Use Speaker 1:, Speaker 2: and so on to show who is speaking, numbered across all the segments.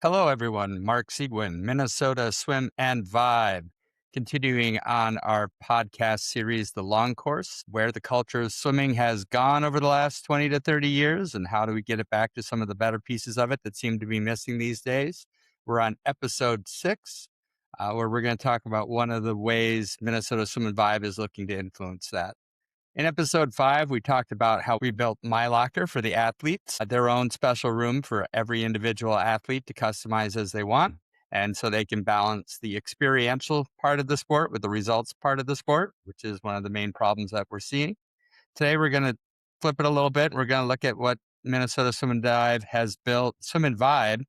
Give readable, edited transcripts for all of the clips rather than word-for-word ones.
Speaker 1: Hello, everyone. Mark Seguin, Minnesota Swim and Vibe, continuing on our podcast series, The Long Course, where the culture of swimming has gone over the last 20 to 30 years, and how do we get it back to some of the better pieces of it that seem to be missing these days. We're on episode 6, where we're going to talk about one of the ways Minnesota Swim and Vibe is looking to influence that. In episode 5, we talked about how we built My Locker for the athletes, their own special room for every individual athlete to customize as they want. And so they can balance the experiential part of the sport with the results part of the sport, which is one of the main problems that we're seeing. Today, we're going to flip it a little bit. We're going to look at what Minnesota Swim and Dive has built, Swim and Vibe.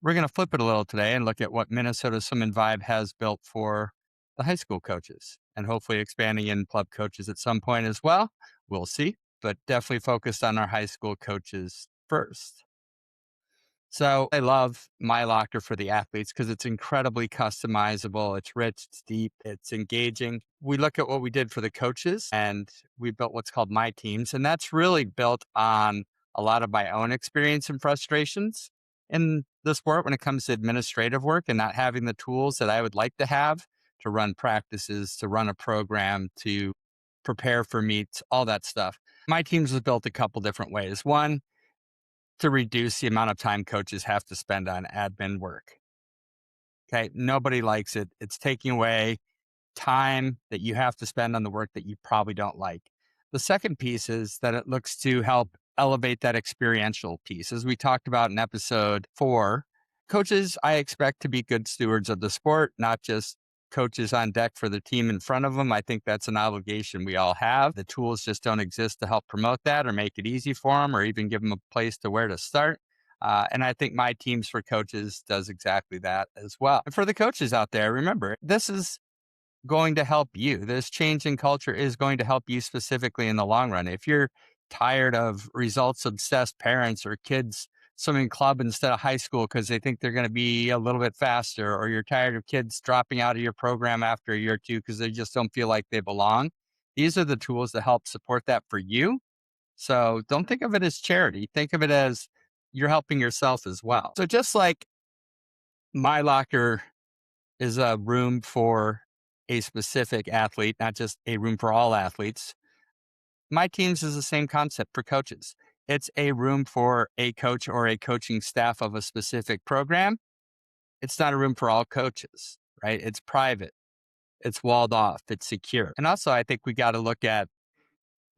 Speaker 1: We're going to flip it a little today and look at what Minnesota Swim and Vibe has built for the high school coaches and hopefully expanding in club coaches at some point as well. We'll see, but definitely focused on our high school coaches first. So I love My Locker for the athletes because it's incredibly customizable. It's rich, it's deep, it's engaging. We look at what we did for the coaches and we built what's called My Teams. And that's really built on a lot of my own experience and frustrations in the sport when it comes to administrative work and not having the tools that I would like to have to run practices, to run a program, to prepare for meets, all that stuff. My Teams was built a couple different ways. One, to reduce the amount of time coaches have to spend on admin work. Okay. Nobody likes it. It's taking away time that you have to spend on the work that you probably don't like. The second piece is that it looks to help elevate that experiential piece. As we talked about in episode 4, coaches, I expect to be good stewards of the sport, not just coaches on deck for the team in front of them. I think that's an obligation we all have. The tools just don't exist to help promote that or make it easy for them or even give them a place to where to start. And I think My Teams for Coaches does exactly that as well. And for the coaches out there, remember, this is going to help you. This change in culture is going to help you specifically in the long run. If you're tired of results obsessed parents or kids swimming club instead of high school because they think they're going to be a little bit faster, or you're tired of kids dropping out of your program after a year or two because they just don't feel like they belong, these are the tools to help support that for you. So don't think of it as charity. Think of it as you're helping yourself as well. So just like My Locker is a room for a specific athlete, not just a room for all athletes. My Teams is the same concept for coaches. It's a room for a coach or a coaching staff of a specific program. It's not a room for all coaches, right? It's private, it's walled off, it's secure. And also, I think we got to look at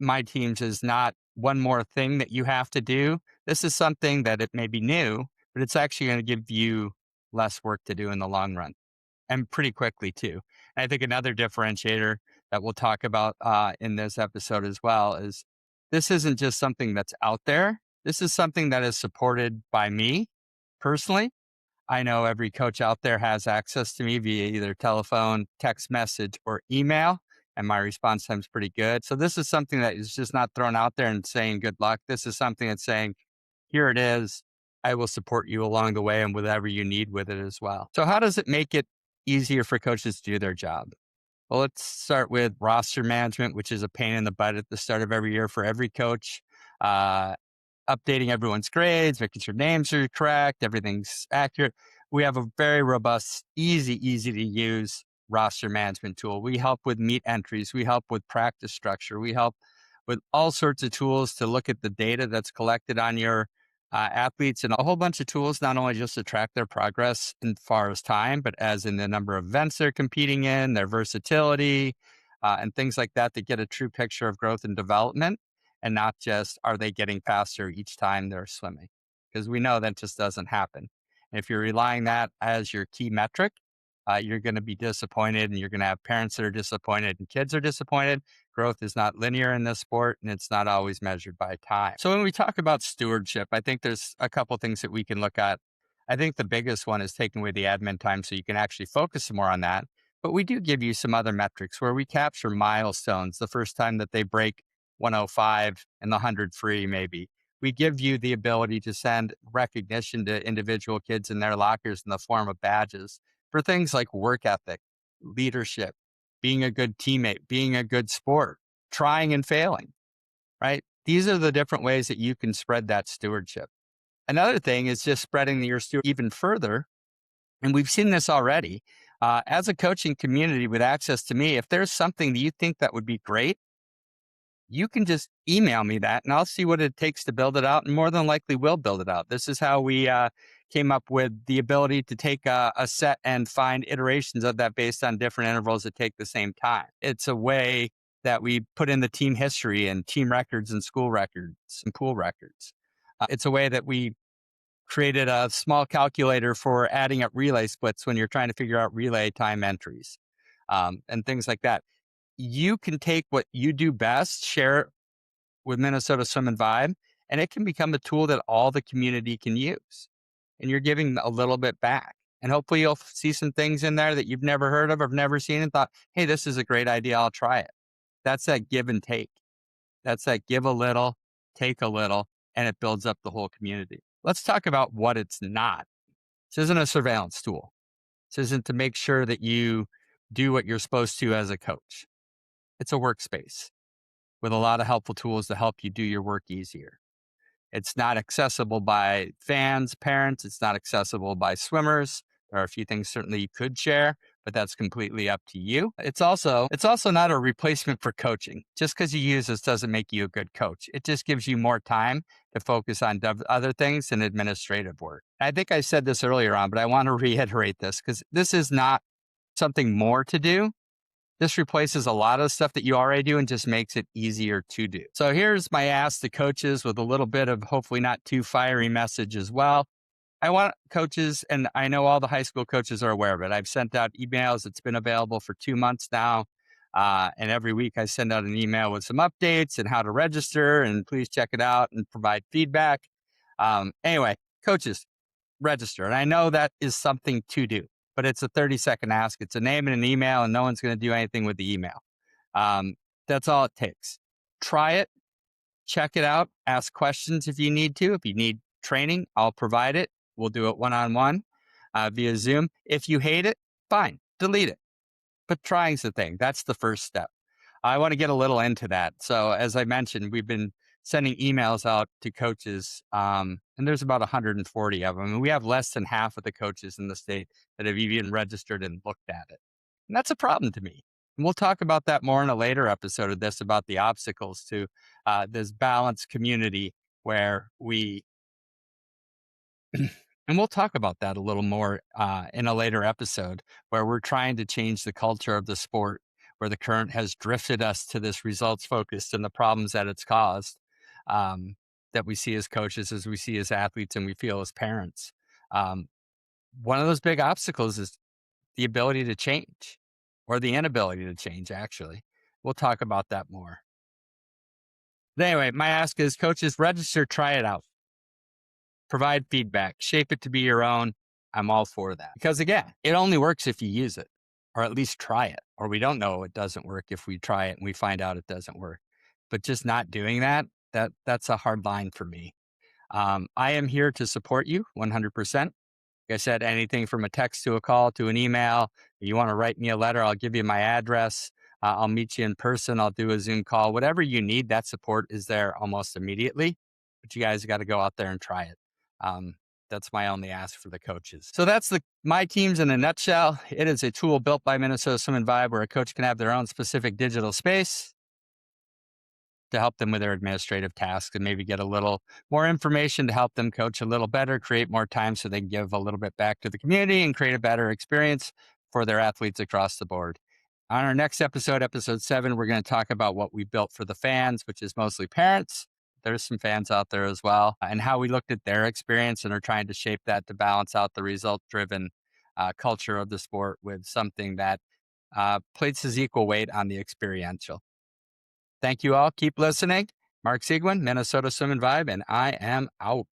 Speaker 1: My Teams as not one more thing that you have to do. This is something that it may be new, but it's actually going to give you less work to do in the long run and pretty quickly too. And I think another differentiator that we'll talk about in this episode as well is this isn't just something that's out there. This is something that is supported by me personally. I know every coach out there has access to me via either telephone, text message, or email, and my response time is pretty good. So this is something that is just not thrown out there and saying good luck. This is something that's saying, here it is. I will support you along the way and whatever you need with it as well. So how does it make it easier for coaches to do their job? Well, let's start with roster management, which is a pain in the butt at the start of every year for every coach. Updating everyone's grades, making sure names are correct, everything's accurate. We have a very robust, easy to use roster management tool. We help with meet entries. We help with practice structure. We help with all sorts of tools to look at the data that's collected on your athletes, and a whole bunch of tools, not only just to track their progress as far as time, but as in the number of events they're competing in, their versatility, and things like that to get a true picture of growth and development, and not just are they getting faster each time they're swimming, because we know that just doesn't happen. And if you're relying that as your key metric, you're going to be disappointed, and you're going to have parents that are disappointed and kids are disappointed. Growth is not linear in this sport, and it's not always measured by time. So when we talk about stewardship, I think there's a couple things that we can look at. I think the biggest one is taking away the admin time so you can actually focus more on that. But we do give you some other metrics where we capture milestones, the first time that they break 105 and the 100 free maybe. We give you the ability to send recognition to individual kids in their lockers in the form of badges for things like work ethic, leadership, being a good teammate, being a good sport, trying and failing, right? These are the different ways that you can spread that stewardship. Another thing is just spreading your steward even further. And we've seen this already. As a coaching community with access to me, if there's something that you think that would be great, you can just email me that and I'll see what it takes to build it out, and more than likely we'll build it out. This is how we came up with the ability to take a set and find iterations of that based on different intervals that take the same time. It's a way that we put in the team history and team records and school records and pool records. It's a way that we created a small calculator for adding up relay splits when you're trying to figure out relay time entries, and things like that. You can take what you do best, share it with Minnesota Swim and Vibe, and it can become a tool that all the community can use. And you're giving a little bit back. And hopefully you'll see some things in there that you've never heard of or never seen and thought, hey, this is a great idea. I'll try it. That's that give and take. That's that give a little, take a little, and it builds up the whole community. Let's talk about what it's not. This isn't a surveillance tool. This isn't to make sure that you do what you're supposed to as a coach. It's a workspace with a lot of helpful tools to help you do your work easier. It's not accessible by fans, parents. It's not accessible by swimmers. There are a few things certainly you could share, but that's completely up to you. It's also not a replacement for coaching. Just because you use this doesn't make you a good coach. It just gives you more time to focus on other things than administrative work. I think I said this earlier on, but I want to reiterate this because this is not something more to do. This replaces a lot of stuff that you already do and just makes it easier to do. So here's my ask to coaches with a little bit of hopefully not too fiery message as well. I want coaches, and I know all the high school coaches are aware of it. I've sent out emails. It's been available for 2 months now. And every week I send out an email with some updates and how to register, and please check it out and provide feedback. Anyway, coaches, register. And I know that is something to do, but it's a 30-second ask. It's a name and an email, and no one's going to do anything with the email. That's all it takes. Try it, check it out, ask questions if you need to. If you need training, I'll provide it. We'll do it one-on-one via Zoom. If you hate it, fine, delete it. But trying's the thing. That's the first step. I want to get a little into that. So as I mentioned, we've been sending emails out to coaches, and there's about 140 of them. And we have less than half of the coaches in the state that have even registered and looked at it. And that's a problem to me. And we'll talk about that more in a later episode of this, about the obstacles to this balanced community where we, and we'll talk about that a little more in a later episode, where we're trying to change the culture of the sport, where the current has drifted us to this results focused and the problems that it's caused, that we see as coaches, as we see as athletes, and we feel as parents. One of those big obstacles is the ability to change, or the inability to change, actually. We'll talk about that more. But anyway, my ask is, coaches, register, try it out. Provide feedback, shape it to be your own. I'm all for that. Because again, it only works if you use it, or at least try it. Or we don't know it doesn't work if we try it and we find out it doesn't work. But just not doing that's a hard line for me. I am here to support you 100%. Like I said, anything from a text to a call to an email. If you want to write me a letter, I'll give you my address. I'll meet you in person. I'll do a Zoom call. Whatever you need, that support is there almost immediately. But you guys got to go out there and try it. That's my only ask for the coaches. So that's my teams in a nutshell. It is a tool built by Minnesota Swim and Vibe where a coach can have their own specific digital space to help them with their administrative tasks and maybe get a little more information to help them coach a little better, create more time so they can give a little bit back to the community and create a better experience for their athletes across the board. On our next episode, episode 7, we're going to talk about what we built for the fans, which is mostly parents. There's some fans out there as well, and how we looked at their experience and are trying to shape that to balance out the result-driven culture of the sport with something that places equal weight on the experiential. Thank you all. Keep listening. Mark Seguin, Minnesota Swim and Vibe, and I am out.